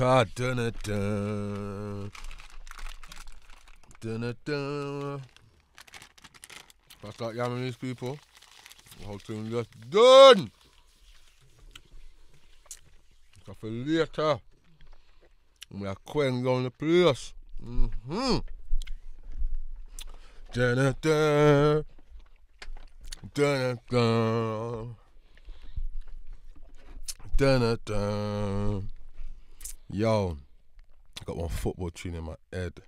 car. Dun-dun-dun. Dun-dun-dun. If I start yamming these people, the whole thing just done. So for later, I'm like Quang down the place. Dun-dun-dun. Dun-dun-dun. Dun-dun-dun. Yo, I got one football tune in my head.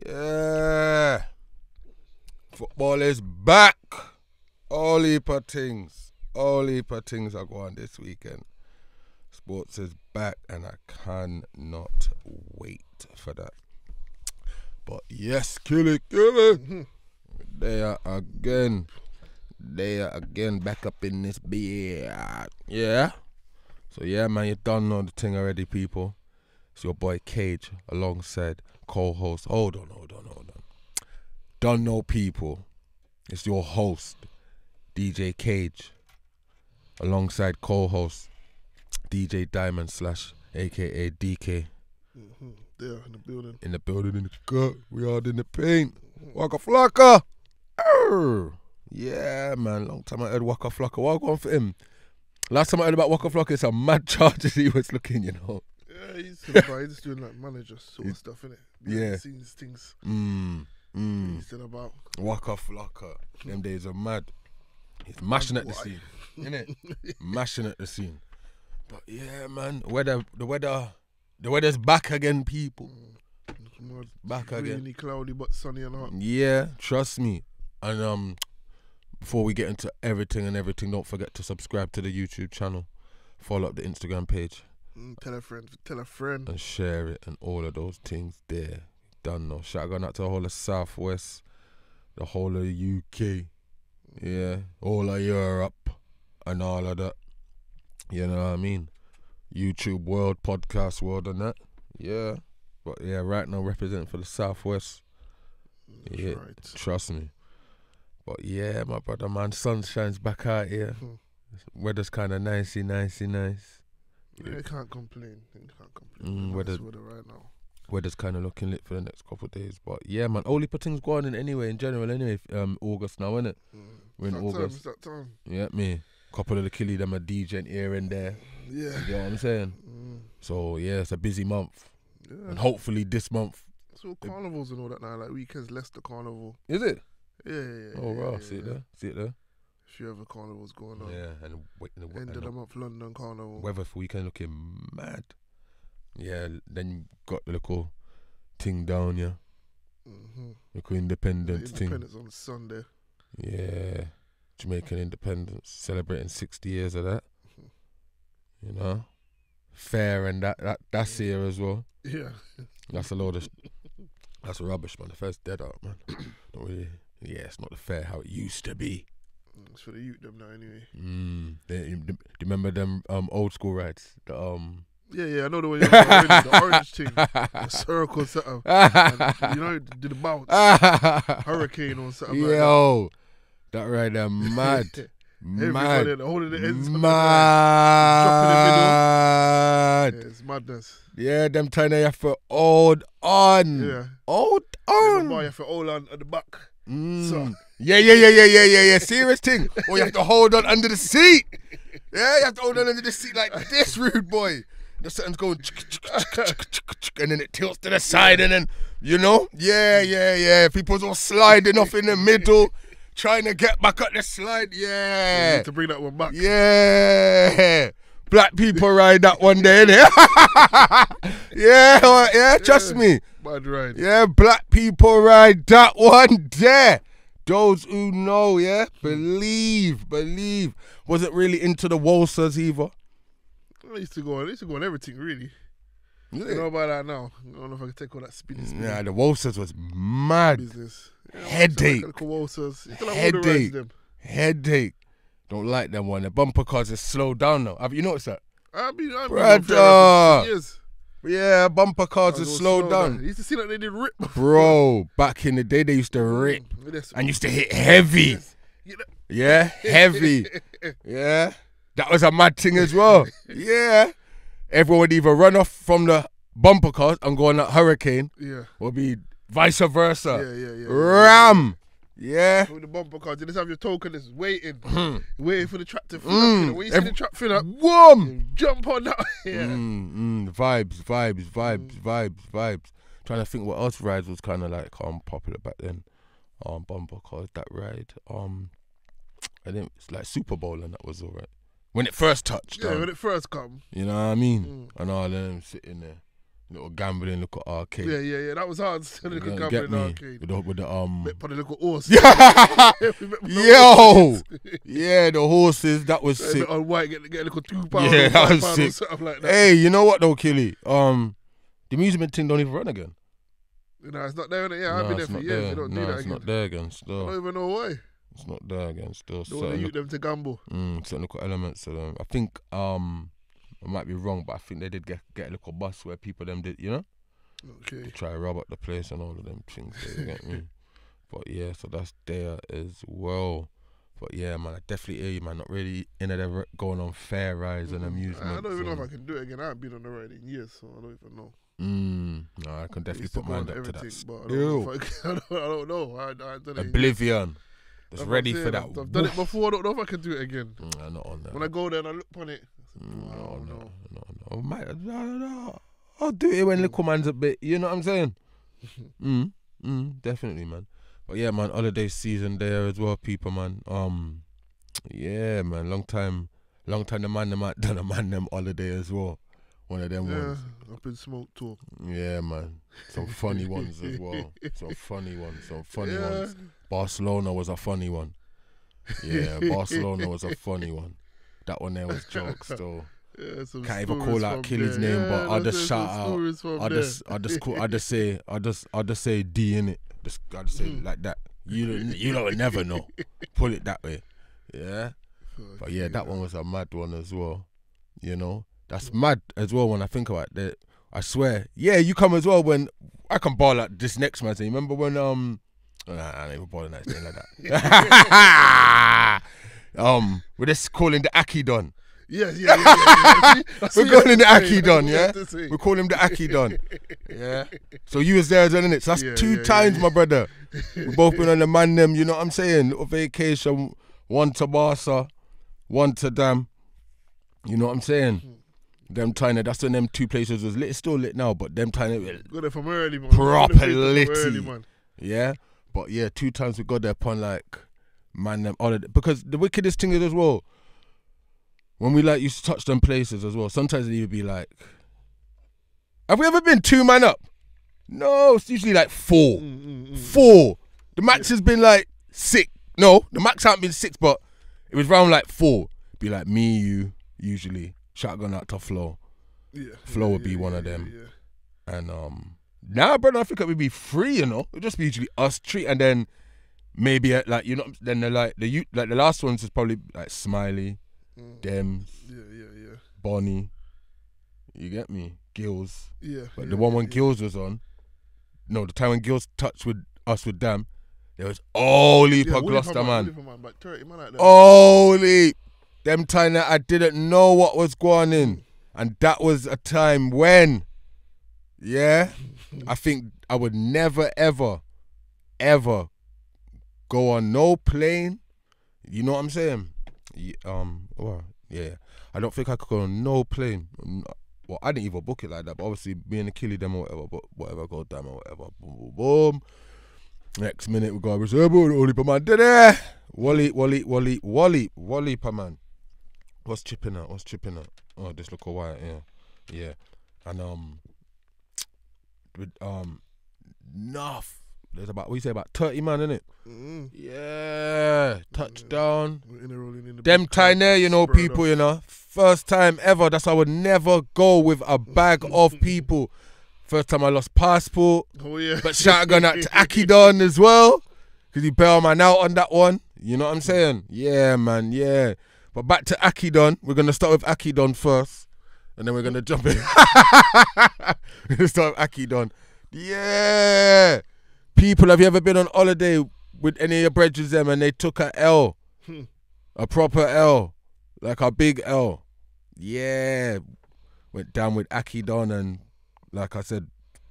Yeah. Football is back. All heap of things. All heap of things are going this weekend. Sports is back and I cannot wait for that. But yes, kill it. There again, back up in this beer. Yeah. So yeah, man, you done know the thing already, people. It's your boy Cage alongside co-host. Hold on. Don't know, people. It's your host, DJ Cage, alongside co-host DJ Diamond / aka DK. There in the building. In the building, in the cut. We all in the paint. Waka Flocka. Yeah, man. Long time I heard Waka Flocka. What on for him? Last time I heard about Waka Flocka, it's a mad charges he was looking, you know. Yeah, he's just doing like manager sort of stuff, innit? Yeah. Scenes, things. He's still about. Waka Flocka. Them days are mad. He's mashing at the scene. Innit? Mashing at the scene. But yeah, man. The weather's back again, people. Back again. Rainy, cloudy, but sunny and hot. Yeah, trust me. And before we get into everything, don't forget to subscribe to the YouTube channel. Follow up the Instagram page. Tell a friend. And share it and all of those things there. Done now. Shout out to the whole of Southwest, the whole of the UK. Yeah, all of Europe and all of that. You know what I mean? YouTube world, podcast world and that. Yeah. But yeah, right now representing for the Southwest. That's yeah, right. Trust me. But yeah, my brother, man, sun shines back out here. Weather's kind of nicey. Yeah, can't complain. Weather right now. Weather's kind of looking lit for the next couple of days. But yeah, man, only put things going in anyway, in general anyway. August now, innit? We're in August. It's that time. Yeah, me. Couple of the killie, them a DJ here and there. Yeah. You know what I'm saying? So yeah, it's a busy month. Yeah. And hopefully this month. It's all carnivals and all that now, like weekends, Leicester Carnival. Is it? Yeah. Oh, wow. See it there? A few other carnivals going on. Yeah, and end of the month, London Carnival. Weather for weekend looking mad. Yeah, then you got the little thing down, yeah. Little independence thing. Independence on Sunday. Yeah, Jamaican independence, celebrating 60 years of that. You know, fair and that's here as well. Yeah, that's a load of. That's rubbish, man. The fair's dead out, man. Don't really. Yeah, it's not the fair how it used to be. It's for the youth them now, anyway. Do you remember them old school rides? Yeah, I know the way the orange thing, the circle setup. You know, did the bounce, hurricane or something. Yo, like that ride there, mad. Everybody holding the ends. Mad. Yeah, it's madness. Yeah, them trying to have to hold on. Yeah. Hold on. You have to hold on at the back. So. Yeah. Serious thing. Or you have to hold on under the seat. Yeah, you have to hold on under the seat like this, rude boy. The something's going and then it tilts to the side and then, you know? Yeah. People's all sliding off in the middle, trying to get back up the slide. Yeah. You need to bring that one back. Yeah. Black people ride that one day, innit? Yeah, trust me. Bad ride. Yeah, black people ride that one there. Those who know, yeah, believe. Wasn't really into the waltzers either. I used to go on everything, really. I don't know about that now. I don't know if I can take all that spinning. Nah, the waltzers was mad. Business. Yeah, Headache. Headache. Don't like them one. The bumper cars are slowed down now. Have you noticed that? I've been for years. Yeah, bumper cars are slowed down. You used to see that they did rip. Bro, back in the day they used to rip and used to hit heavy. Yeah, heavy. Yeah. That was a mad thing as well. Yeah. Everyone would either run off from the bumper cars and go on that hurricane. Yeah. Or be vice versa. Yeah. Ram. Yeah. With the bumper cars, you just have your token that's waiting for the track to fill up. When you see the track fill up, you jump on that. Vibes. Trying to think what else rides was kind of like popular back then. Bumper cars, that ride. I think it's like Super Bowl and that was alright. When it first touched. Yeah, when it first come. You know what I mean? And all them sitting there. Little gambling, look at arcade. Yeah. That was hard. Still a little gambling arcade. With the Put a little horse. Yo! Yeah, the horses, that was sick. On white, get a little £2. Yeah, that was sick. Something like that. Hey, you know what though, Killy? The amusement thing don't even run again. No, it's not there. Yeah, I've been there for years. They don't do that again. It's not there again still. I don't even know why. It's not there again still. Don't want to use them to gamble. Certain little elements of them. I think, I might be wrong, but I think they did get a little bus where people them did, you know? Okay. To try to rob up the place and all of them things, you get me? But yeah, so that's there as well. But yeah, man, I definitely hear you, man. Not really into the going on fair rides and amusement. I don't even know if I can do it again. I haven't been on the ride in years, so I don't even know. No, I can definitely put my hand up to that. But I don't know. I don't know. Oblivion. Just ready for that. I've done it before. I don't know if I can do it again. I'm not on that. When I go there and I look on it, no. I'll do it when little man's a bit. You know what I'm saying? Definitely, man. But yeah, man, holiday season there as well, people, man. Yeah, man, long time the man them done a man them holiday as well. One of them ones. Up in Smoke Talk. Yeah, man. Some funny ones as well. Some funny ones. Barcelona was a funny one. Yeah, Barcelona was a funny one. That one there was jokes though. Yeah, can't even call out Killy's name, but I'll just shout out. I'll just say D in it. I'll just say like that. You don't never know. Pull it that way. Yeah. But yeah, that one was a mad one as well. You know, that's mad as well when I think about it. I swear. Yeah, you come as well when I can ball like this next man. You remember when I don't even ball like that. We're just calling the Aki Don. Yeah. We're calling him the Aki Don, yeah? We call him the Aki Don. Yeah. So you was there as well, innit? So that's two times, my brother. We both been on the man them, you know what I'm saying? Little vacation, one to Barca, one to Dam. You know what I'm saying? Them tiny, that's when them two places was lit. It's still lit now, but them tiny got there from early, man. Proper litty. Yeah. But yeah, 2 times we got there upon like man them holiday. Because the wickedest thing is as well, when we like used to touch them places as well, sometimes it would be like, have we ever been 2 man up? No, it's usually like 4. 4. The max has been like 6. No, the max hasn't been 6, but it was round like 4. Be like me, you, usually. Shotgun out to Flo. Yeah. Flo would be one of them. Yeah. And now, brother, I think it would be 3, you know. It would just be usually us 3, and then maybe like, you know, then the last ones is probably like Smiley. Dems, Bonnie, you get me? Gills. But the one when Gills was on, no, the time when Gills touched with us with Dam, there was Holy for Gloucester, man. Holy. Them time that I didn't know what was going in. And that was a time when, I think I would never, ever, ever go on no plane. You know what I'm saying? I don't think I could go on no plane. Well, I didn't even book it like that, but obviously being a Killy them or whatever, but whatever, go down or whatever, boom, boom, boom. Next minute we go, Wally per man, Wally per man. What's chipping out? Oh, this look white, yeah. And enough. There's about, what you say, about 30 man, innit? Yeah, touchdown. Them time there, you know, people, you know. First time ever, that's I would never go with a bag of people. First time I lost passport. Oh, yeah. But shotgun out to Akidon as well. Because he bailed man out on that one. You know what I'm saying? Yeah, man, yeah. But back to Akidon. We're going to start with Akidon first. And then we're going to jump in. We're going to start with Akidon. Yeah. People, have you ever been on holiday with any of your brethren them and they took a L? A proper L. Like a big L. Yeah. Went down with Aki Don and, like I said,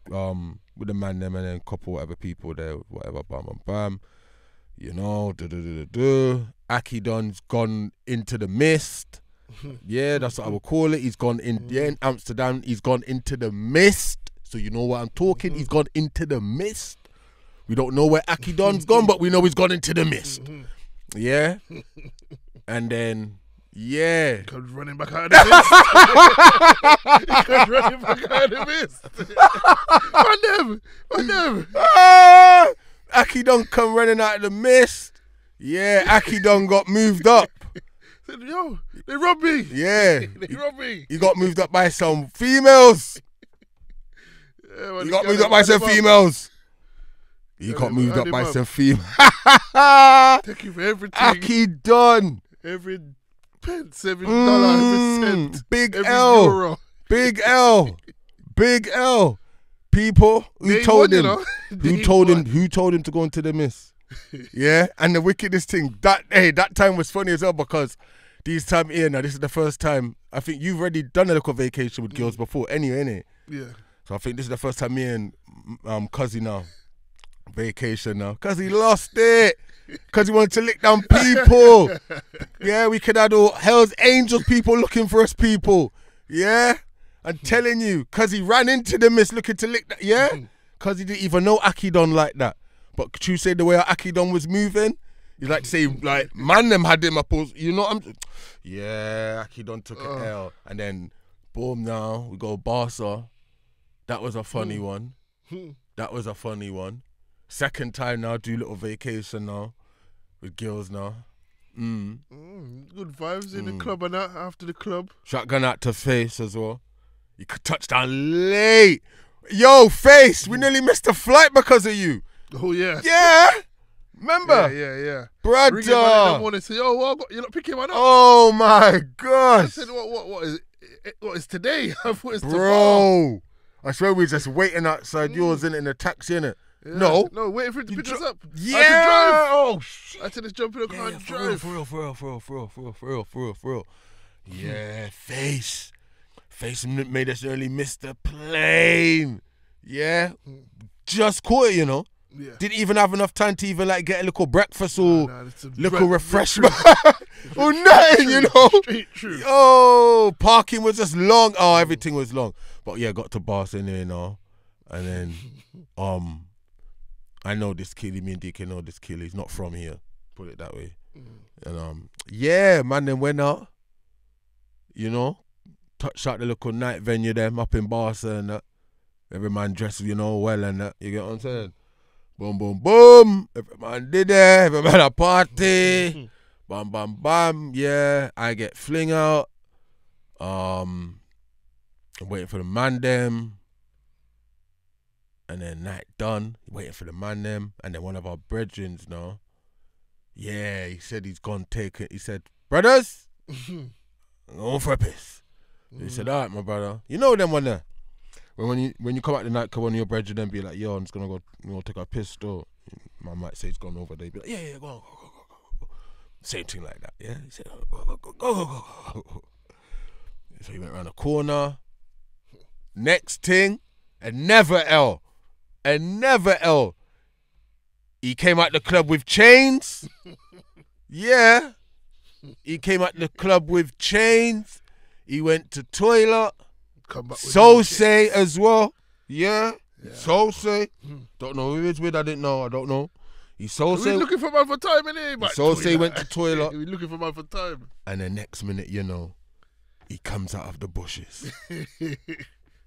with the man them and then couple whatever people there, whatever, bam. You know, Aki Don's gone into the mist. Yeah, that's what I would call it. He's gone in Amsterdam. He's gone into the mist. So you know what I'm talking. He's gone into the mist. We don't know where Aki Don's gone, but we know he's gone into the mist. Yeah, and then yeah, He comes running back out of the mist. He comes running back out of the mist. On them. Aki Don come running out of the mist. Yeah, Aki Don got moved up. Said, yo, they robbed me. Yeah, They robbed me. he got moved up by some females. Yeah, man, He got moved up by some females. He got moved up by some females. Take you for everything. Aki Don. Every pence, every dollar, every cent. Big every L. euro. Big L. Big L. People, who told him? Who told him? Who told him to go into the mist? Yeah, and the wickedest thing that time was funny as well because these time here now. This is the first time. I think you've already done a little vacation with girls before, anyway, innit? Yeah. So I think this is the first time me and Cuzzy now vacation now. Cause he lost it. Cause he wanted to lick down people. Yeah, we could have all Hell's Angels people looking for us people. Yeah. I'm telling you, cause he ran into the mist looking to lick that. Yeah, cause he didn't even know Aki Don like that. But could you say the way Aki Don was moving? You like to say like man them had him up. You know what I'm? Yeah, Aki Don took an L, and then boom. Now we go Barca. That was a funny one. That was a funny one. Second time now, do little vacation now with girls now. Good vibes in the club and that after the club. Shotgun out to Face as well. You could touch down late. Yo, Face, we nearly missed a flight because of you. Oh, yeah. Yeah. Remember? Yeah. Brother. Ring him in the morning and say, yo, you're not picking one up. Oh, my I gosh. said, what is today? I thought it's tomorrow. Bro. I swear we were just waiting outside yours in the taxi, innit? Yeah. No, waiting for it to pick us up. Yeah. I had to drive. Oh, shit. I said, let's jump in the car and drive. For real. Yeah, Face. Face made us nearly miss the plane. Yeah. Just caught it, you know. Yeah. Didn't even have enough time to even like get a little breakfast or little refreshment or nothing, you know. Straight true. Oh, parking was just long. Oh, everything was long. But yeah, got to Barca anyway now. And then, I know this Keely, me and DK know this Keely. He's not from here, put it that way. And yeah, man, then went out, you know, touched out the local night venue them up in Barca and that. Every man dressed, you know, well and that. You get what I'm saying? Boom, boom, boom. Every man did it. Every man a party. Bam, bam, bam. Yeah, I get fling out. I'm waiting for the man them. And then night done. Waiting for the man them. And then one of our brethrens now. Yeah, he said he's gone take it. He said, brothers, I'm going for a piss. He said, all right, my brother. You know them one there. When you come out the night, one of your brethren then be like, yo, I'm just gonna go take a piss though. Man might say he's gone over there. Be like, yeah, go. Same thing like that, yeah. He said, go. So he went around the corner. Next thing, another L. He came out the club with chains. Yeah. He came out the club with chains. He went to toilet. So say as well. Yeah. So say. Don't know who he is with. I don't know. He so say. We're looking for man for time, innit? So say went to toilet. We're looking for man for time. And the next minute, you know, he comes out of the bushes.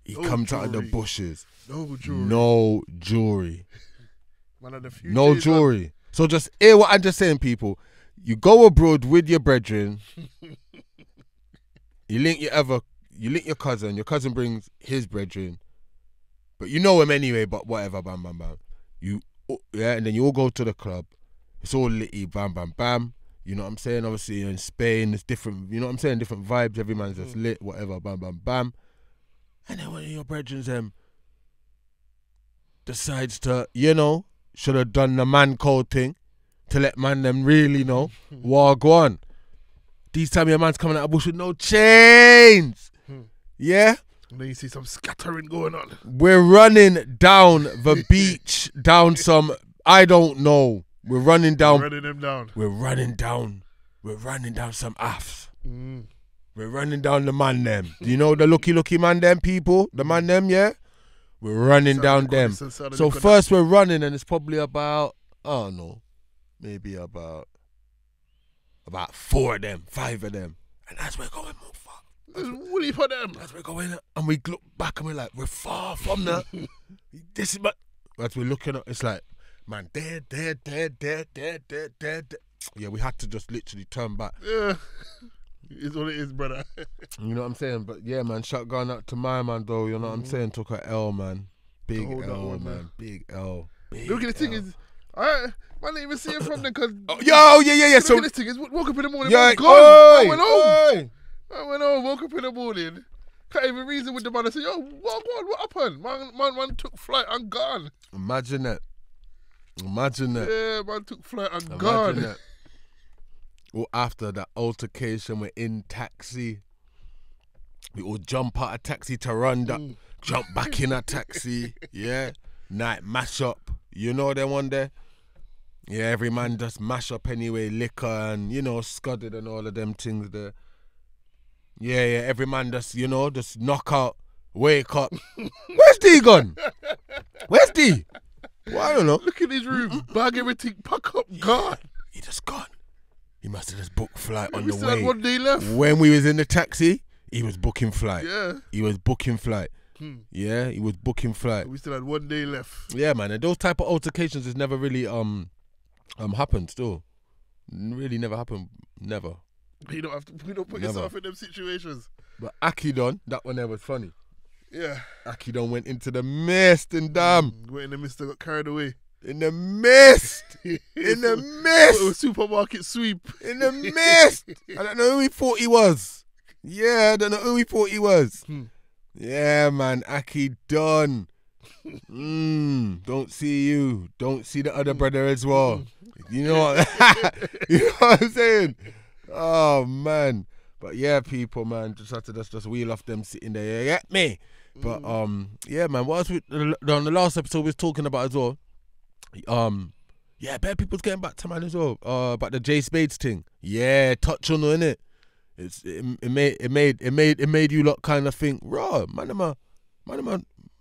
He comes out of the bushes. No jewelry. Man had a few no days, jewelry. Man. So just hear what I'm just saying, people. You go abroad with your brethren. You link your cousin. Your cousin brings his brethren, but you know him anyway. But whatever, bam, bam, bam. And then you all go to the club. It's all litty, bam, bam, bam. You know what I'm saying? Obviously in Spain, it's different. You know what I'm saying? Different vibes. Every man's just lit, whatever, bam, bam, bam. And then one of your brethren decides to, you know, should have done the man code thing to let man them really know. War go on. These time your man's coming out of bush with no chains. Yeah? And then you see some scattering going on. We're running down the beach, down some, I don't know. We're running down. Running them down. We're running down some afs. We're running down the man them. Do you know the lucky man them people? The man them, yeah? We're running down them. So first we're running and it's probably about, I don't know, maybe about 4 of them, 5 of them. And as we're going, more far. There's woolly for them. As we're going and we look back and we're like, we're far from that. This is, but as we're looking up, it's like, man, dead. Yeah, we had to just literally turn back. Yeah. It's what it is, brother. You know what I'm saying? But yeah, man, shout going out to my man though, you know what I'm saying? Took a L, man. Big L, man. Big L. Look at the thing is, I didn't even see it from there because. Yeah. Look So at this thing. It's woke up in the morning. yeah, I went home. Woke up in the morning. Can't even reason with the man. I said, yo, what happened? Man took flight and gone. Imagine that. Yeah, man took flight and gone. That. Well, after that altercation, we're in taxi. We all jump out of taxi to run up, jump back in a taxi. Yeah, night mash up. You know them one there. Yeah, every man just mash up anyway, liquor and scudded and all of them things there. Yeah, every man just just knock out, wake up. Where's D gone? Where's D? Well, I don't know. Look in his room, bag everything, pack up, gone. He just gone. He must have just booked flight on We the still way. had 1 day left. When we was in the taxi, he was booking flight. Yeah. He was booking flight. Yeah, he was booking flight. We still had 1 day left. Yeah, man. And those type of altercations has never really happened still. Really never happened. Never. You don't have to. You don't put yourself in them situations. But Akidon, that one there was funny. Yeah. Akidon went into the mist and damn. Went in the mist, got carried away. In the mist. In the mist. It was supermarket sweep. In the mist. I don't know who he thought he was. Yeah, I don't know who he thought he was. Yeah, man. Akidon. Don't see you. Don't see the other brother as well. You know what? You know what I'm saying? Oh, man. But yeah, people, man, just had to just wheel off them sitting there. You get me? But yeah, man. What else on the last episode we was talking about as well? Yeah, better people's getting back to man as well. About the Jay Spades thing. Yeah, touch on it, innit? It made you lot kind of think, raw, man, am I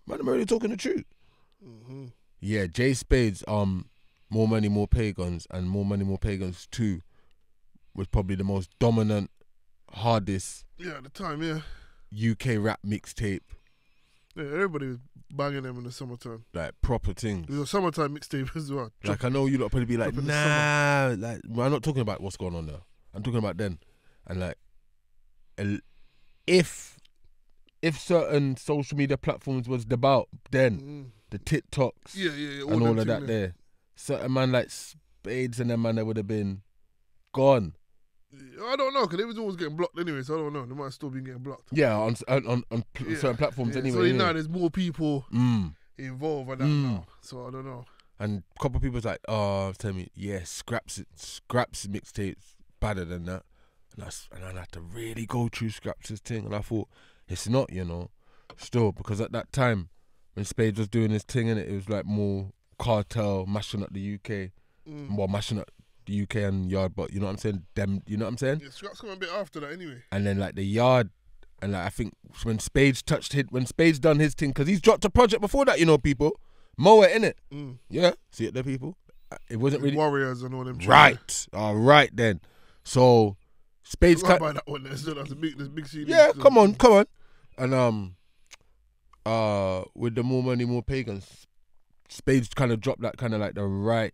really talking the truth? Yeah, Jay Spades, More Money, More Pagans, and More Money, More Pagans 2 was probably the most dominant, hardest. Yeah, at the time, yeah. UK rap mixtape. Yeah, everybody was banging them in the summertime. Like proper things. It was a summertime mixtape as well. Like I know you lot probably be like, nah, like I'm not talking about what's going on now. I'm talking about then. And like, if certain social media platforms was about then, the TikToks, and all of that there, certain man like Spades and them man, they would have been gone. I don't know, because they was always getting blocked anyway, so I don't know. They might have still been getting blocked. Yeah, on certain platforms anyway. So now there's more people involved in that now, so I don't know. And a couple of people's like, oh, tell me, yeah, Scraps mixtapes better than that. And I had to really go through Scraps' thing, and I thought, it's not, still, because at that time, when Spades was doing his thing, it was like more cartel, mashing up the UK, well, mashing up the UK and Yard, but you know what I'm saying? Them, you know what I'm saying? Yeah, Scraps come a bit after that anyway. And then like the Yard, and like I think when Spades when Spades done his thing, because he's dropped a project before that, people. Moa, innit? Yeah, see it there, people. It wasn't really Warriors and all them. Right, all right then. So Spades can't buy that one. There's big CD. Yeah, come on. And with the More Money, More Pagans, Spades kind of dropped that kind of like the right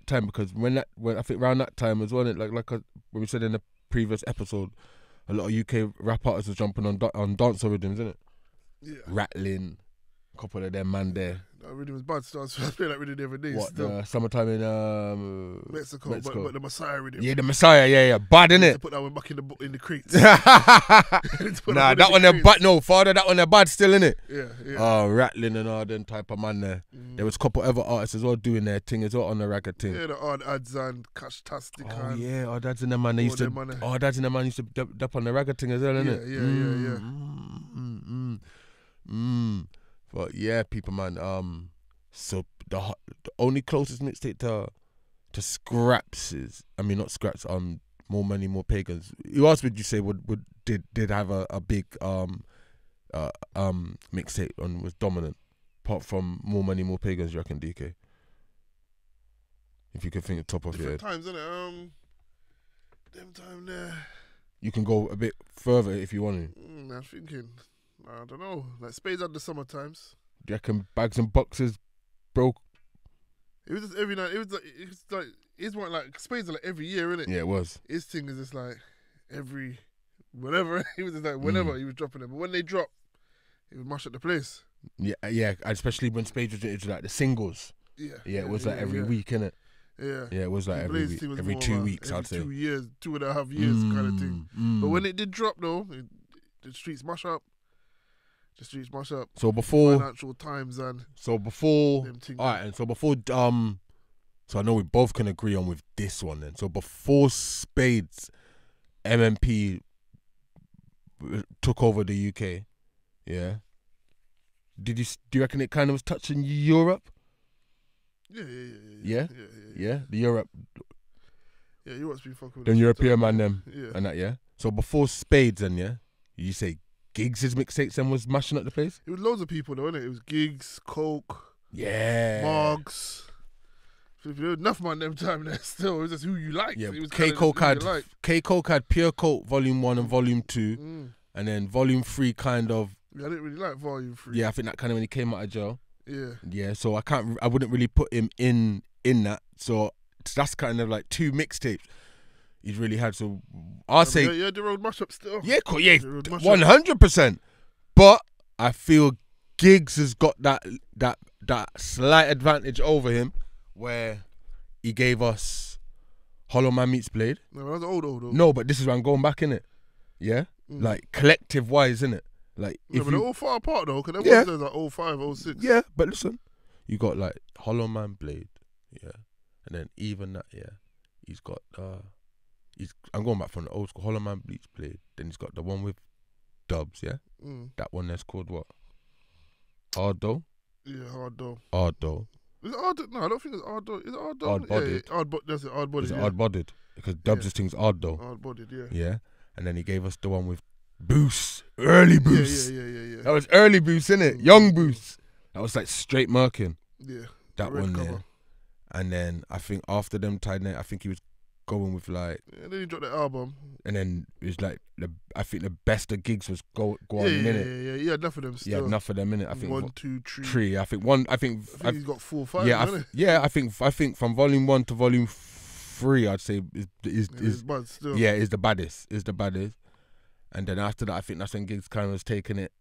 time, because when I think around that time as well, when we said in the previous episode, a lot of UK rap artists was jumping on dancehall rhythms, isn't it? Yeah. Rattling, Couple of them man there. That rhythm was bad. So I was playing that rhythm the other day. What, still. the summertime in Mexico. Mexico. But the Messiah rhythm. Yeah, the Messiah, yeah. Bad, To innit? put that one back in the crates. Nah, that one they're bad. No, father, that one they're bad still, innit? Yeah, yeah. Oh, rattling and all them type of man there. There was a couple other artists as well doing their thing as well on the ragga thing. Yeah, the Odd Ads and Catch-tastic. Oh and yeah, our dads and them man. They all used to. them man there. Our dads and them man used to dip on the ragga thing as well, innit? Yeah. But yeah, people, man. So the only closest mixtape to Scraps is, I mean, not Scraps. More Money, More Pagans. Who else would you say did have a big mixtape and was dominant? Apart from More Money, More Pagans, you reckon, DK? If you could think of top of your head. Different times, innit? Them time there. You can go a bit further if you want to. I'm thinking. I don't know. Like Spades had the summer times. Do you reckon Bags and Boxes broke? It was just every night. It was like his one like Spades are like every year, innit? Yeah, it was. His thing is just like whenever he was just like whenever he was dropping them. But when they drop, it would mash up the place. Yeah, especially when Spades was into like the singles. Yeah, it was like every week, innit? Yeah, it was like every week, every 2 weeks, I'd say. 2 years, 2.5 years kind of thing. But when it did drop though, the streets mash up. The streets mash up. So before Financial Times and all right, and so before so I know we both can agree on with this one then. So before Spades, MMP took over the UK, yeah. Do you reckon it kind of was touching Europe? Yeah. The Europe. Yeah, Europe's been fucking with Then European man them. Yeah. And that, yeah. So before Spades then, yeah, you say Giggs' mixtapes then was mashing up the place? It was loads of people though, innit? It was Giggs, Coke, yeah, Margs. So there was enough man them time there still. It was just who you liked. Yeah, it was K Coke had Pure Coke Volume 1 and Volume 2. And then Volume 3 kind of. Yeah, I didn't really like Volume 3. Yeah, I think that kind of when he came out of jail. Yeah. Yeah, so I wouldn't really put him in that. So that's kind of like 2 mixtapes he's really had. So I'll say. Yeah, the road mashup still. Yeah, cool. Yeah, 100%. But I feel Giggs has got that slight advantage over him, where he gave us Hollow Man Meets Blade. No, that was old. No, but this is where I'm going back, innit? Yeah? Like, collective-wise, innit? Like, yeah, but they're all far apart, though, because everyone's like 05, 06. Yeah, but listen, you got, like, Hollow Man Blade, yeah? And then even that, yeah, he's got, I'm going back from the old school, Hollow Man Bleach Blade. Then he's got the one with Dubs, yeah? That one that's called what? Hard Dough? Yeah, Hard Dough. Hard Dough. Is it Hard Dough? No, I don't think it's Hard Dough. Is it Hard Dough? Hard Bodied. Yeah, that's it, Hard Bodied. Is it Hard Bodied? Because Dubs' thing's Hard Dough. Hard Bodied, yeah. Yeah. And then he gave us the one with Boost. Early Boost. Yeah. That was early Boost, innit? Young Boost. That was like straight murking. Yeah. That one cover. there. And then I think after them tied net, I think he was going with like. And then he dropped the album. And then it was like I think the best of Gigs was go on Yeah, minute. yeah. He had enough of them still. Yeah, enough of them in it. I think 1, 2, 3. 3. I think he's got 4, 5. Yeah, I think from Volume 1 to Volume 3, I'd say is the baddest. Is the baddest. And then after that, I think that's when Giggs kind of was taking it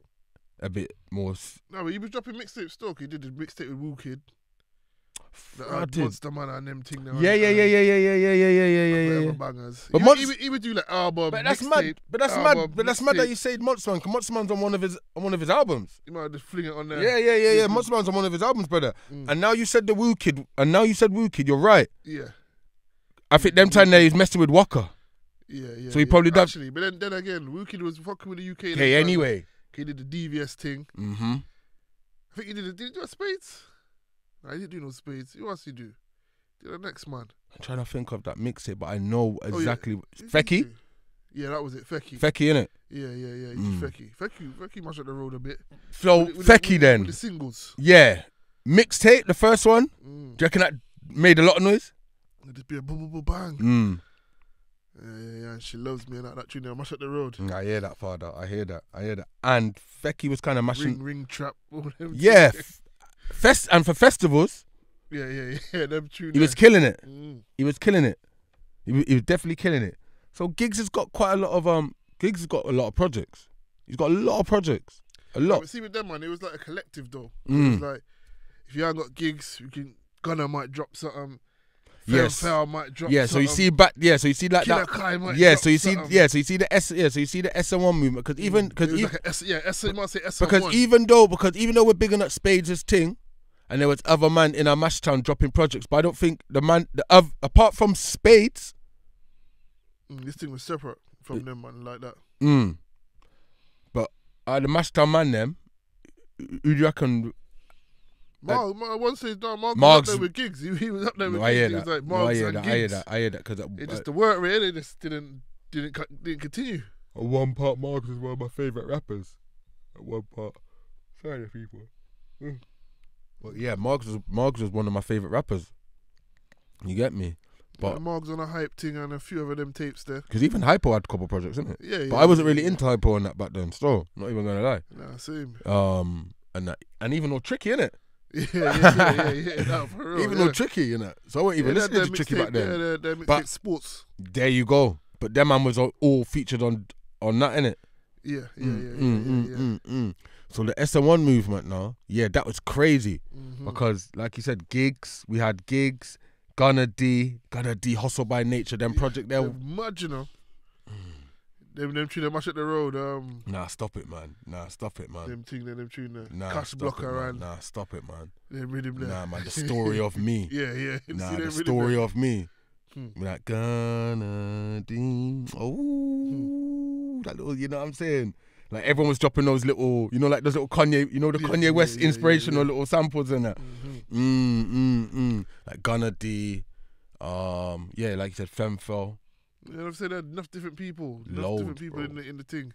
a bit more. No, but he was dropping mixtapes still. He did the mixtape with Woo Kid. I did. Monster Man and them thing. Yeah. Bangers. But he would do like album. But that's mad. But that's mad that you say Monster Man. Because Monster Man's on one of his albums. You might just fling it on there. Yeah. Monster Man's on one of his albums, brother. And now you said the Woo Kid. You're right. Yeah. I think them time there he's messing with Walker. Yeah. So he probably done. Actually, but then again, Woo Kid was fucking with the UK. Okay, anyway. He did the DVS thing. Mm-hmm. I think he did he do a Spades? No, he didn't do no Spades. Who else he do? Did the next man? I'm trying to think of that mixtape, but I know exactly. Yeah. Fecky? Yeah, that was it. Fecky, innit? Yeah. He's Fecky. Fecky mashed up the road a bit. So, Fecky then. With the singles. Yeah. Mixtape, the first one. Do you reckon that made a lot of noise? It'd just be a boom, boom, boom, bang. Yeah. She loves me and that tune. Mash up the road. I hear that, father. I hear that. And Fecky was kind of mashing. Ring trap. Yeah. And for festivals. Yeah. Them tunes. He was killing it. He was killing it. He was definitely killing it. So Giggs has got quite a lot of Giggs has got a lot of projects. He's got a lot of projects. A lot. But see with them, man, it was like a collective though. It Mm. was like, if you ain't got gigs, you can. Gunner might drop something. Yes. Fair might drop. Yeah, so you something. see back. Yeah, so you see like Killer that. Kai might Yeah, drop so you see. something. Yeah, so you see the S. Yeah, so you see the SN1 movement because It was even like a S, yeah, S. You might say S1. because even though we're bigging up Spades' thing, and there was other man in our Mash Town dropping projects, but I don't think apart from Spades. This thing was separate from them, man, like that. But the Mash Town man them, who do you reckon? Mark, once he's done, Mark was Mark's- up there with gigs. He was up there with No, I gigs. hear He was that. like, No, I Marks hear and that. I hear gigs. that. I hear that because It just the work rate, it just didn't continue. at one part, Marks was one of my favourite rappers. At one part, sorry, people. But yeah, Marks was one of my favourite rappers. You get me? But Yeah, Mark's on a hype thing and a few of them tapes there. because even Hypo had a couple projects, isn't it? Yeah, yeah. But I wasn't really into Hypo on that back then. Still, not even gonna lie. Nah, same. And even though Tricky, innit? Yeah. No, for real, Even yeah. though Tricky, innit? So I wasn't even Yeah, listening to their Tricky mixtape, back then. Yeah, their mixtape But- sports. There you go. But them man was all featured on that, innit? Yeah. So the SN1 movement now, yeah, that was crazy Mhm. because, like you said, gigs. We had gigs. Gunna D, Hustle by Nature. Them project there. They're mad, you know. Them tune, they mash up the road. Nah, stop it, man. Them tune, there. Nah, Cash stop blocker it, man. around. Nah, stop it, man. Them rhythm there. Nah, man. The story of me. Yeah. You Nah, see the them rhythm story there? of me. Hmm. Like Gunna D. Oh, that little. You know what I'm saying? Like everyone was dropping those little, like those little Kanye, the Yeah, Kanye West yeah. inspirational little samples in that. Mhm. Like Gunna D, yeah, like you said, Femfel. You know what I'm saying? There are enough different people. Loads, in bro. the thing.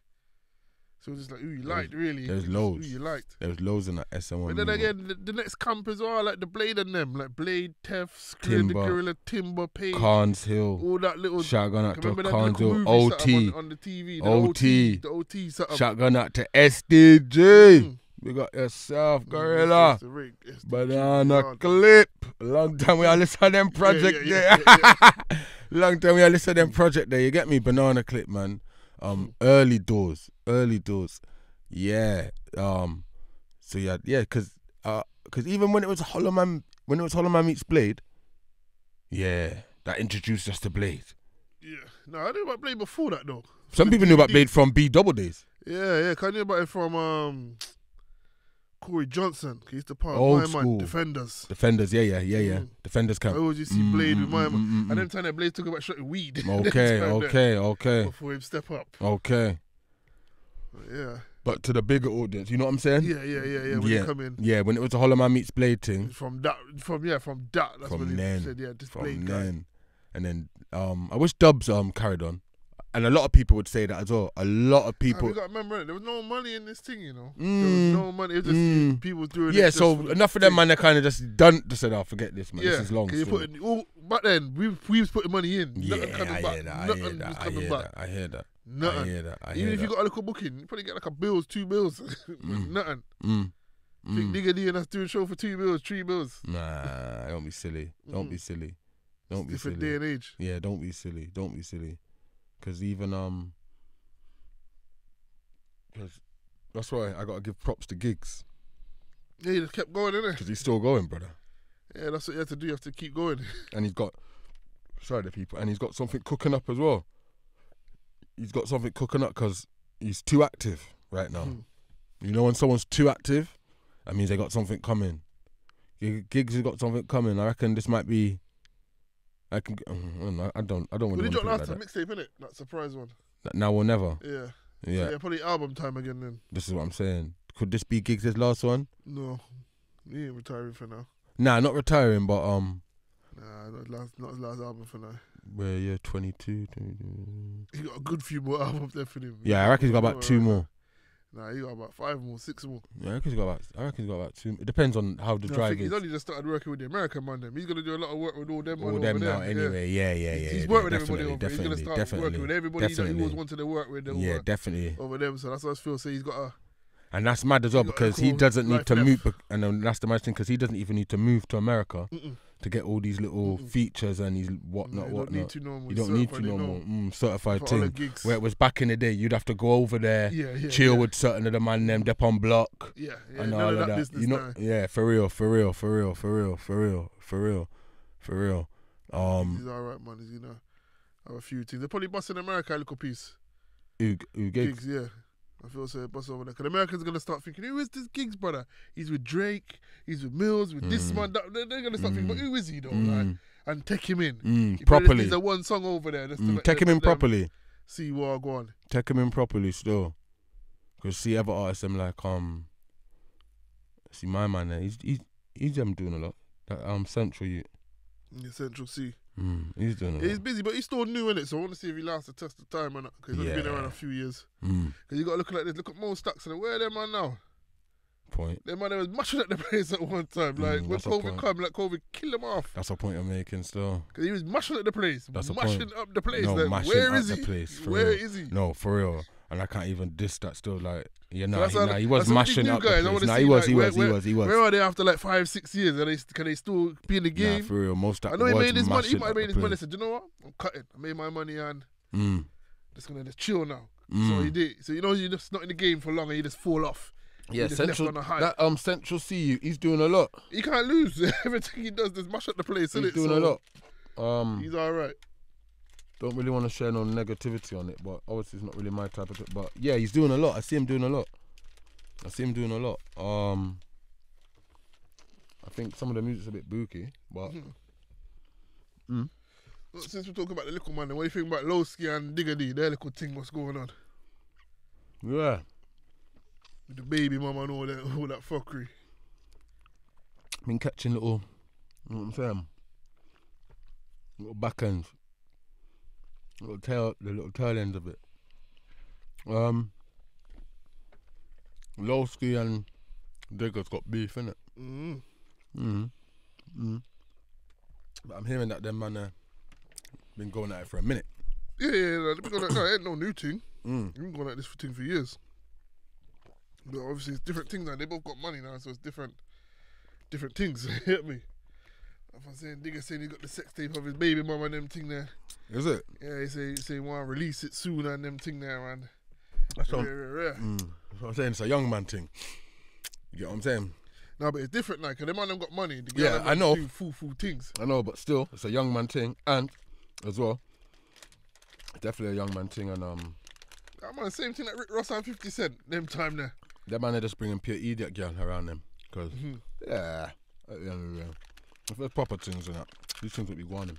So it's just like, who you liked, really. there's Just loads. Who you liked. There was loads in that SN1. But then movement. again, the next camp as well, like the Blade and them. Like Blade, Tef, Skrill, the Timber. Gorilla, Timber, Page. Carnes Hill, All that little... shotgun out to Remember that Carnes little Hill, movie something OT, on the TV? OT. The OT something. shotgun out to SDG. We got yourself, Gorilla. It's the rig. It's the Banana hard. Clip. Long time we all listen to them project yeah. there. Long time we all listen to them project there. You get me? Banana Clip, man. Early doors. Yeah. So yeah, because even when it was Hollow Man meets Blade, yeah, that introduced us to Blade. Yeah. No, I knew about Blade before that, though. Some people knew about Blade from B Double Days. Yeah. I knew about it from Corey Johnson. He used to part Old of my school. man, Defenders. Defenders, yeah. Defenders I camp. always used to see Blade with my man. And them time that Blade talk about shooting weed. Okay. Before him step up. Okay. Yeah. But to the bigger audience, you know what I'm saying? Yeah. When Yeah. you come in. Yeah, when it was the Hollow Man meets Blade thing. From that. That's From when then. he said, yeah, this From Blade guy. then. And then I wish Dubs carried on. And a lot of people would say that as well. A lot of people. You got to remember, there was no money in this thing, you know. There Mm. was no money. It was just people doing it. Yeah, just so for the enough of them thing. man they kind of just done just said, forget this, man. Yeah, This is long. 'cause you still. put back then, we was putting money in. Yeah, Nothing coming I back. hear that. I Nothing hear was that. I coming hear back. that. I hear that. Nothing. I hear that. I hear Even if that. you got a little booking, you probably get like a bills, 2 bills. Nothing. Mm. Think nigga D and us doing show for 2 bills, 3 bills. Nah, don't be silly. Don't be silly. Don't be Different silly. day and age. Yeah, don't be silly. Don't be silly. Because even because that's why I gotta give props to Gigs Yeah, he just kept going, innit? because he's still going, brother. Yeah, that's what you have to do. You have to keep going. And he's got and he's got something cooking up as well. He's got something cooking up because he's too active right now. You know, when someone's too active, that means they got something coming. Gigs has got something coming. I reckon this might be. I don't want But he to dropped put it last like time that. mixtape, innit? That surprise one. Now or never. Yeah. Yeah, So, yeah, probably album time again then. this is what I'm saying. Could this be Giggs' last one? No. He ain't retiring for now. Nah, not retiring, but Nah, not his last album for now. where 22. He got a good few more albums left in him. Yeah, I reckon he's got about 2 more. Nah, he got about 5 more, 6 more. Yeah, I reckon he's got about 2. It depends on how the No, I drive think is. he's only just started working with the American man. Them. He's gonna do a lot of work with all them. All man them over now there. anyway. Yeah. He's worked with everybody Definitely, over. He's gonna start definitely, working with everybody that he definitely. always wanted to work with. Yeah, definitely. Over them. So that's what I feel. So he's got a. And that's mad as well He got a because he cool doesn't need life to left. move. And then that's the mad thing because he doesn't even need to move to America to get all these little features and these whatnot. You don't need to know more. You don't need to know more. Certified thing. Gigs. Where it was back in the day, you'd have to go over there, chill with certain of the man them, dep on block. Yeah. And all of that. You know, yeah, for real. He's alright, man. You know, have a few things. They're probably busting America a little piece. Who gigs? Yeah. I feel so bust over there. Because Americans are going to start thinking, who is this Gigs, brother? He's with Drake, he's with Mills, with this man. They're going to start thinking, but who is he, though? Like, and take him in. Properly. There's a one song over there. Take him in properly. See what I go on. Take him in properly still. Because see, other artists, them like, see my man there, he's doing a lot. That Central Youth. Yeah, Central C. He's doing it. He's busy, but he's still new in it, so I want to see if he lasts the test of time or not. Because he's only been around a few years. Because you got to look like this. Look at Mo Stacks and where are them man now? Point. Them man was mashing at the place at one time. Like when COVID come, like COVID killed him off. That's a point I'm making still. Because he was mashing at the place. That's a mashing point. up the place. No, like, mashing where up is the he? place. Where is he? No, for real. And I can't even diss that still. Like, yeah, he that's was mashing up the guys. place. He was. Where are they after like 5-6 years? Can they still be in the game? Nah, for real. Most I know he made his money. He might have made made his money. He said, you know what? I'm cutting. I made my money and just going to just chill now. So he did. So you know, you're just not in the game for long and you just fall off. Yeah, Central. That Central CU, he's doing a lot. He can't lose. Everything he does, just mash up the place. He's doing a lot. He's all right. Don't really want to share no negativity on it, but obviously it's not really my type of thing. But yeah, he's doing a lot. I see him doing a lot. I think some of the music's a bit booky, but since we're talking about the little man, what do you think about Lowski and Digga D? Their little thing, what's going on? Yeah. With the baby mama and all that fuckery. Been catching little, you know what I'm saying? Little back ends. The little tail ends of it. Lowski and Digga's got beef, innit? But I'm hearing that them man been going at it for a minute. Yeah, it ain't no new thing. We've been going at this thing for years. But obviously it's different things now. They both got money now, so it's different things. You get me? If I'm saying Digga saying he got the sex tape of his baby mama and them thing there. Is it? Yeah, he say he want to release it soon and them thing there and that's what I'm saying. It's a young man thing. You get what I'm saying? No, but it's different now, because them man them got money. I know. Do full things. I know, but still, it's a young man thing, and as well, definitely a young man thing, and that man, same thing like Rick Ross and 50 Cent, them time there. That man, they're just bringing pure idiot girl around them, because at the end of the day, if there's proper things and that, these things would be wanting.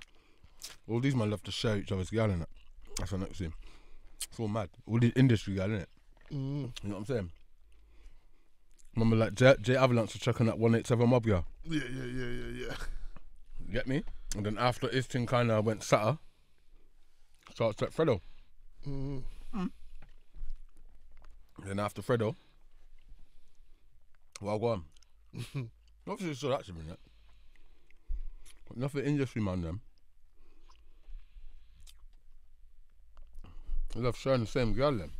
All these men love to share each other's girl in it. That's the next thing. It's all mad. All the industry girl in it. You know what I'm saying? Remember, like Jay Avalanche was checking that 187 mob girl. Yeah. You get me? And then after his thing kind of went satter, starts at Fredo. Then after Fredo, well, go on. Obviously, it's still active in it. But nothing industry man, them. They love sharing the same girl, then.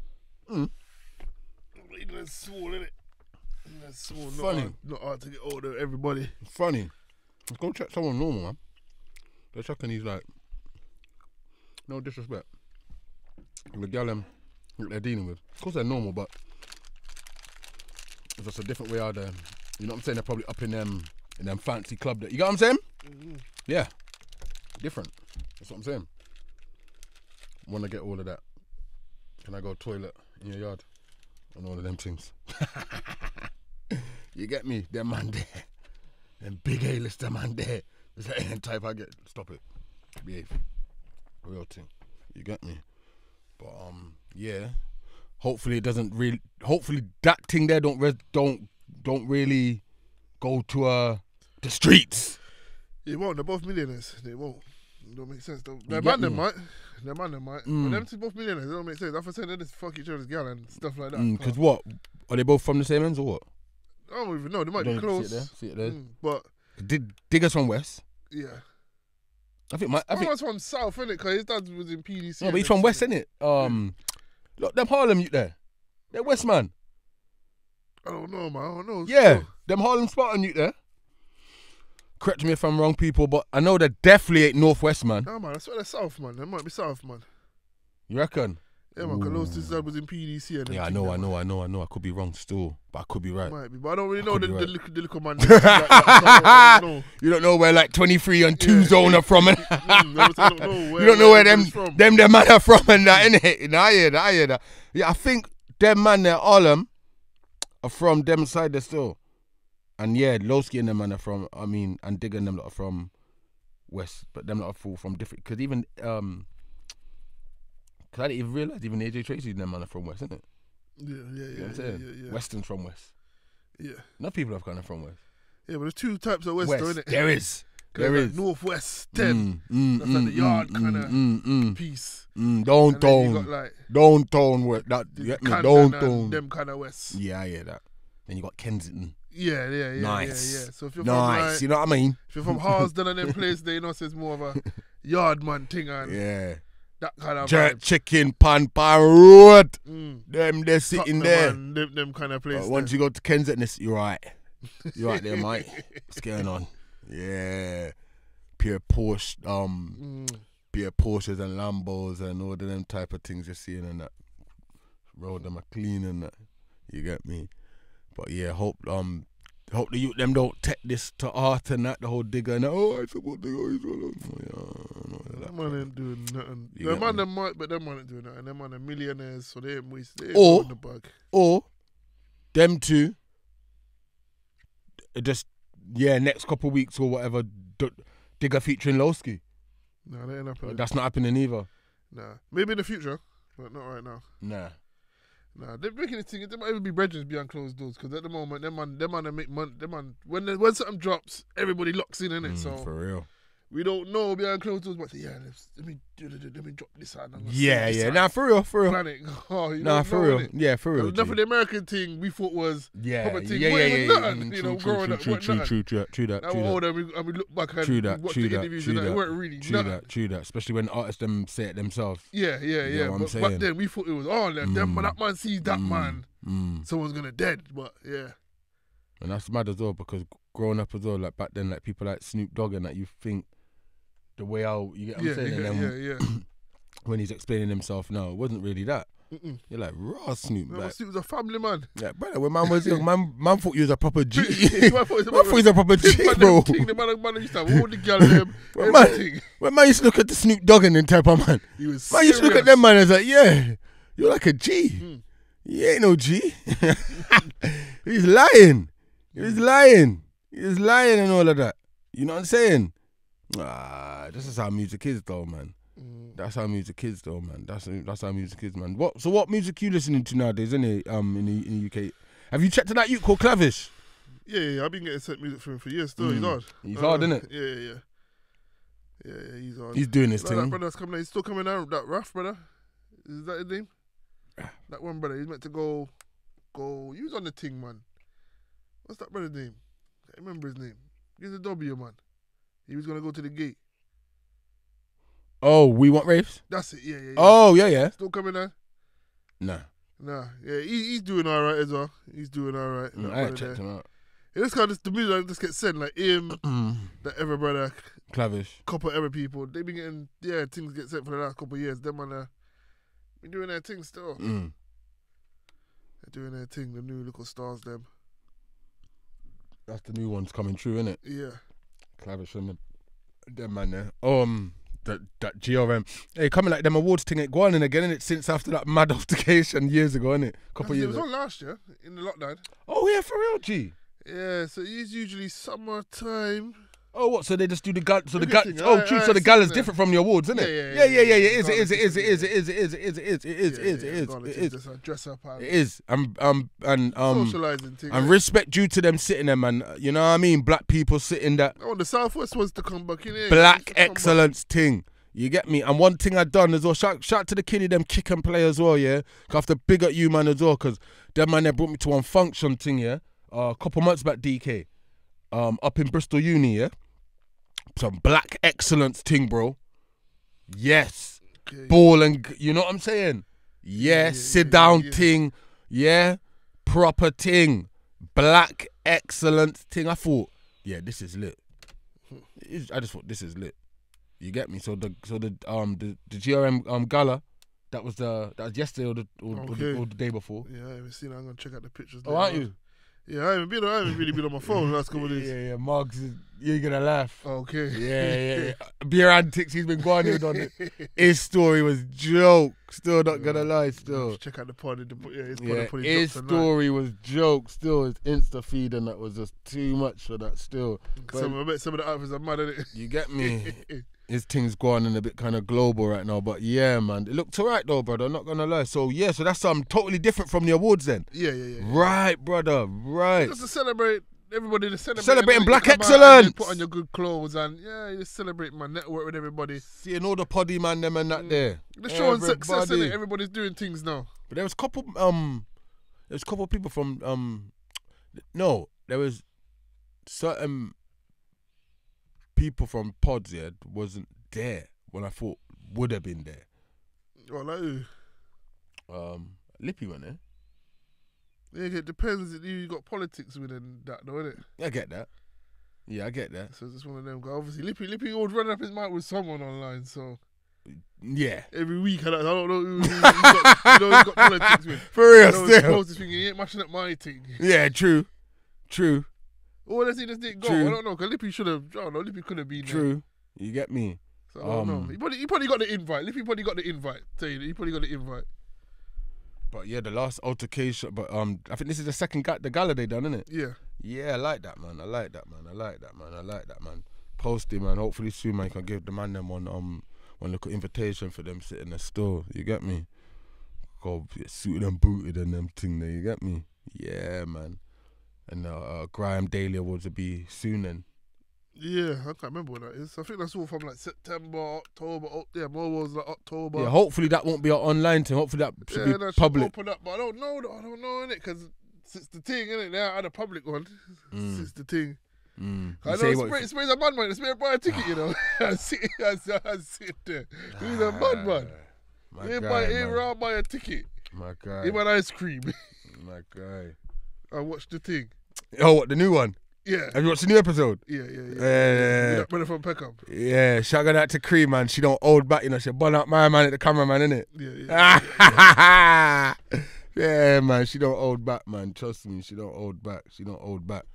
That's small, innit? That's small. Funny. Not hard to get hold of everybody. Funny. Let's go check someone normal, man. They're checking these, like, no disrespect. The girl that they're dealing with. Of course they're normal, but it's just a different way out there. You know what I'm saying? They're probably up in them fancy club that, you got what I'm saying? Yeah. Different. That's what I'm saying. Want to get all of that. Can I go toilet in your yard? And all of them things. You get me? Them man there. Them big A-lister man there. Is that any type I get? Stop it. Behave. Real thing. You get me? But yeah. Hopefully it doesn't really. Hopefully that thing there don't really go to the streets. It won't. They're both millionaires. They won't. It don't make sense. Their man them might. But them two both millionaires. It don't make sense. After saying they just fuck each other's gal and stuff like that. Because what? Are they both from the same ends or what? I don't even know. They might be close. See it there. But Digga's from West. Yeah. I think was from South, innit? Because his dad was in PDC. No, but he's from West, innit? Look, them Harlem youth there. They're West, man. I don't know, man. I don't know. Yeah, them Harlem Spartan youth there. correct me if I'm wrong, people, but I know they definitely ain't Northwest, man. Nah, man, I swear they're South, man. They might be South, man. You reckon? Yeah, man, because Low Sisters was in PDC. And Yeah, I know. I could be wrong still, but I could be right. Might be, but I don't really know the little man. You don't know where like 23 and 2 zone are from. I don't know You don't know where them man are from and that, innit? Nah, I hear that. Yeah, I think them man there, all them, are from them side there still. And yeah, Lowski and them man are from, and Digger and them lot are from West, but them lot are full from different, because even, because I didn't even realise even AJ Tracy and them man are from West, isn't it? Yeah. You know what I'm saying? Western's from West. Yeah. Enough people have kind of from West. Yeah, but there's two types of West, though, innit? There is. Like Northwest 10. That's like the yard kind of piece. Downtown. Like Downtown. That, you get me? Downtown. Them kind of West. Yeah, I hear that. Then you got Kensington. Yeah. Nice. Yeah. So if you're nice. from like, You know what I mean? if you're from Harsden and them place, they so it's more of a yard man thing and yeah. that kind of Jerk vibe. chicken, pan road. Them they're sitting there. Them kind of place. Once you go to Kensington, you're right. You're right there, mate. What's going on? Yeah. Pure Porsche, pure Porsches and Lambos and all of them type of things you're seeing and that. Road them are clean and that. You get me? But yeah, hope the youth them don't take this to heart and that, the whole Digger and that, I support Digger. Them man ain't doing nothing. Them man them might, but them man ain't doing nothing. Them man are millionaires, so they ain't wasting the bag. Or them two, just next couple of weeks or whatever, Digger featuring Lowski. Nah, that ain't happening. That's not happening either. Nah, maybe in the future, but not right now. Nah, they're making it thing. There might even be brethren behind closed doors because at the moment, them man make money. Them man, when something drops, everybody locks in it. So for real, we don't know behind closed doors. But let me drop this on. Nah, for real. Planet. For real. Yeah, for real. Enough of the American thing we thought was yeah. True that. Now we're older and we look back and watch the interviews and it weren't really True that. Especially when artists them say it themselves. Yeah. But back then we thought it was that man sees that man, someone's gonna dead. But yeah. And that's mad as well because growing up as well, like back then, like people like Snoop Dogg and that you think the way how you get what I'm saying, and then when he's explaining himself now, it wasn't really that. You're like, raw Snoop. No, Snoop was a family man. Yeah, brother, when man was young, man thought he was a proper G. Man thought he was a proper G, bro. The man used to have all the girl them, everything. When man used to look at the Snoop Dogg and then type of man, he was man used to look at them man and was like, yeah, you're like a G. You ain't no G. He's lying. He's lying and all of that. You know what I'm saying? This is how music is though, man. That's how music is though, man. That's how music is, man. What music you listening to nowadays, isn't it? In the UK. Have you checked out that youth called Clavish? Yeah. I've been getting sent music from him for years still. He's hard. He's hard, isn't it? Yeah, he's hard. He's doing his thing. That brother's coming out. He's still coming out. That Raf brother. Is that his name? That one brother. He's meant to go. He was on the thing, man. What's that brother's name? I can't remember his name. He's a W, man. He was gonna go to the gate. Oh, We Want Raves? That's it, yeah. Oh, yeah. Still coming out? Nah. Yeah, he's doing all right as well. He's doing all right. I ain't checked him out. Yeah, this kind of the music just gets sent like him, the Ever brother, Clavish, couple other people. They've been getting things get sent for the last couple of years. Them man been doing their thing still. They're doing their thing. The new little stars, them. That's the new ones coming true, innit? Yeah. Clavish and them man there. That GRM. Hey, coming like them awards thing ain't going in again, innit? Since after that mad altercation years ago, innit? Couple years ago. It ago. was on last year in the lockdown. Oh yeah, for real, G. Yeah, so it's usually summertime. Oh, what? So they just do the gal? So the gal? Oh, true. So the gal is different from the awards, isn't it? Yeah. It is. Just a dress up. It is. Socializing thing. And respect due to them sitting there, man. You know what I mean? Black people sitting there. Oh, the Southwest wants to come back in here. Black excellence thing. You get me? And one thing I done as well, shout to the kiddie, them kick and play as well, yeah? I have to big up you, man, as well, because them man, they brought me to one function thing, yeah? A couple months back, DK. Up in Bristol Uni, yeah? Some black excellence thing, bro. Yes. Okay. Ball and, you know what I'm saying? Yes. Sit down thing. Yeah. Proper thing. Black excellence thing. I thought, yeah, this is lit. I just thought this is lit. You get me? So the GRM gala, that was yesterday or the day before. Yeah, I haven't seen it. I'm gonna check out the pictures. Oh, aren't you? Yeah, I haven't really been on my phone the last couple of days. Yeah. Marks, you're gonna laugh. Okay. Yeah. Beer antics, he's been going on it. His story was joke. Still not gonna lie. Still. Check out the pod. His story was joke. Still, his Insta feed and that was just too much for that. Still. Some of the outfits are mad, innit? You get me? His thing's going in a bit kind of global right now, but yeah, man, it looked alright though, brother. I'm not gonna lie. So that's something totally different from the awards then. Yeah. Right, brother. Right. Just to celebrate everybody, celebrating black excellence. Put on your good clothes and you celebrate my network with everybody. Seeing all the poddy man them and that there. The showing success, innit? Everybody's doing things now. But there was a couple people from there was certain people from pods wasn't there when I thought would have been there. Oh, like who? Lippy went there. Yeah, it depends. You got politics within that, though, innit? I get that. Yeah, I get that. So it's just one of them. Obviously, Lippy always running up his mouth with someone online. So yeah, every week I don't know who he's got politics with. For real, still. Thinking, he ain't matching up my thing. Yeah, true. Or does he just didn't go? True. I don't know. Cause Lippy should have. I don't know. Lippy could have been true. There. You get me? So I don't know. He probably got the invite. Lippy probably got the invite. Tell you, he probably got the invite. But yeah, the last altercation. But I think this is the second the gala they done, isn't it? Yeah. Yeah, I like that, man. Post it, man. Hopefully soon, man, you can give the man them one little invitation for them sitting in the store. You get me? Go get suited and booted and them thing there. You get me? Yeah, man. And Graham Daily Awards will be soon then. Yeah, I can't remember when that is. I think that's all from like September, October. More was like October. Yeah, hopefully that won't be an online thing. Hopefully that should be public. Should open up, but I don't know, innit? Because it's the thing, innit? They had a public one. It's the thing. I know Spray's a bad man. Spray buy a ticket, you know. I sit there. He's a bad man. He buy a ticket. My guy. He buy ice cream. My guy. I watched the thing. Oh, what, the new one? Yeah. Have you watched the new episode? Yeah. That brother from Peckham. Yeah, shout out to Cream, man. She don't hold back, you know. She bun up my man at the cameraman, innit? Yeah. Yeah, man. She don't hold back, man. Trust me, she don't hold back. She don't hold back.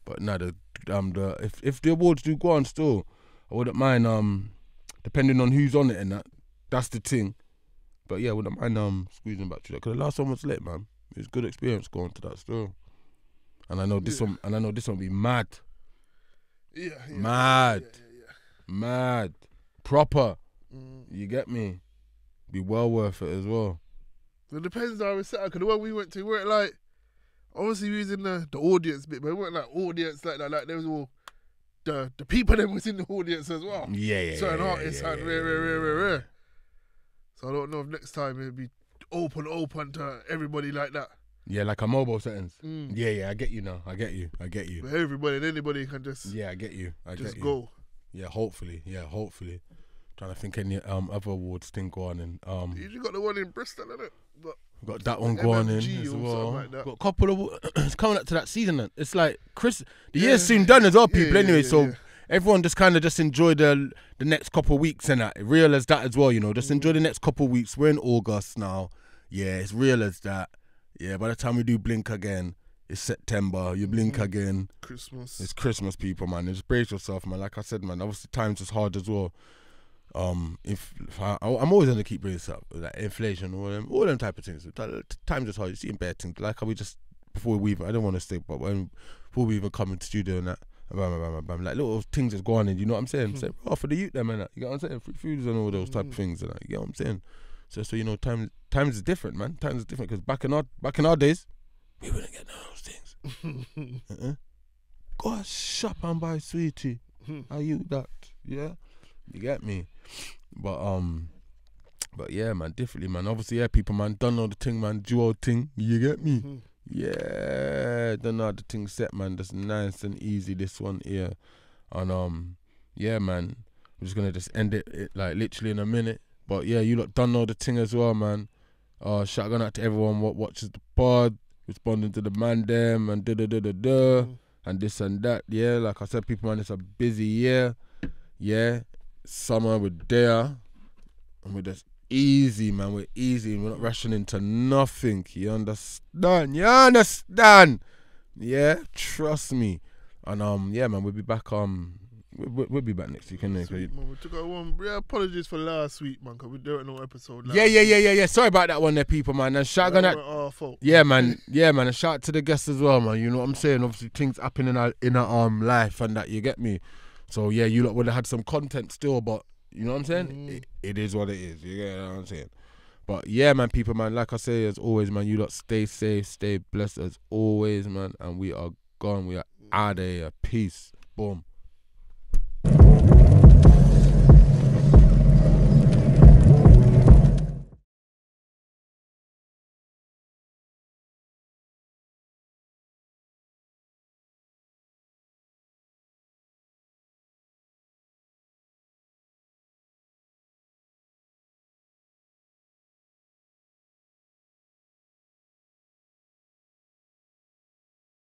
But nah, if the awards do go on still, I wouldn't mind depending on who's on it and that's the thing. But yeah, I wouldn't mind squeezing back to that. Cause the last one was lit, man. It was a good experience going to that still. And I know this one will be mad. Yeah. Mad. Proper. You get me? Be well worth it as well. It depends how we set up. Because the one we went to, we weren't like, obviously we was in the audience bit, but we weren't like audience like that. Like there was all the people that was in the audience as well. Yeah. Certain artists and rare. So I don't know if next time it'd be open to everybody like that. Yeah, like a mobile settings. Yeah, I get you now. I get you. But everybody and anybody can just... Yeah, I get you. Just go. Yeah, hopefully. Trying to think any other awards thing going on. You got the one in Bristol, innit? Got that one going in as well. Like got a couple of... It's coming up to that season then. It's like, the year's soon done as well, people, anyway. So everyone just kind of just enjoy the next couple of weeks and that. Real as that as well, you know. Just enjoy the next couple of weeks. We're in August now. Yeah, it's real as that. Yeah, by the time we do Blink again, it's September. You blink again. Christmas. It's Christmas, people, man. Just brace yourself, man. Like I said, man, obviously times is hard as well. I'm always going to keep bringing this up, like inflation, all them type of things. Times is hard. You see in bad things. Like how we just, before we even, I don't want to stay, but before we even come into studio and that, bam, like little things is going on, you know what I'm saying? Say, for the youth them and that. You get what I'm saying? Free foods and all those type of things and that. You get what I'm saying? So you know, times is different, man. Times is different because back in our days, we wouldn't get none of those things. Go shop and buy sweetie. Are you that? Yeah, you get me. But yeah, man, differently, man. Obviously, people, man, don't know the thing, man. Duo thing, you get me? Yeah, don't know how the thing set, man. That's nice and easy. This one here, and yeah, man. I'm just gonna just end it like literally in a minute. But yeah, you lot don't know the thing as well, man. Shout out to everyone what watches the pod, responding to the man them and and this and that. Yeah, like I said, people, man, it's a busy year. Yeah, summer we're there, and we're just easy, man. We're easy. We're not rushing into nothing. You understand? You understand? Yeah, trust me. And yeah, man, we'll be back. We'll be back next week, innit? Sweet, man. We took our one. Yeah, apologies for last week, man, because we didn't know episode. Yeah. Sorry about that one there, people, man. And shout out our fault. Yeah, man. And shout out to the guests as well, man. You know what I'm saying? Obviously, things happen in our life and that. You get me? So yeah, you lot would have had some content still, but you know what I'm saying? It is what it is. You get what I'm saying? But yeah, man, people, man. Like I say, as always, man. You lot stay safe, stay blessed as always, man. And we are gone. We are out of here. Peace. Boom.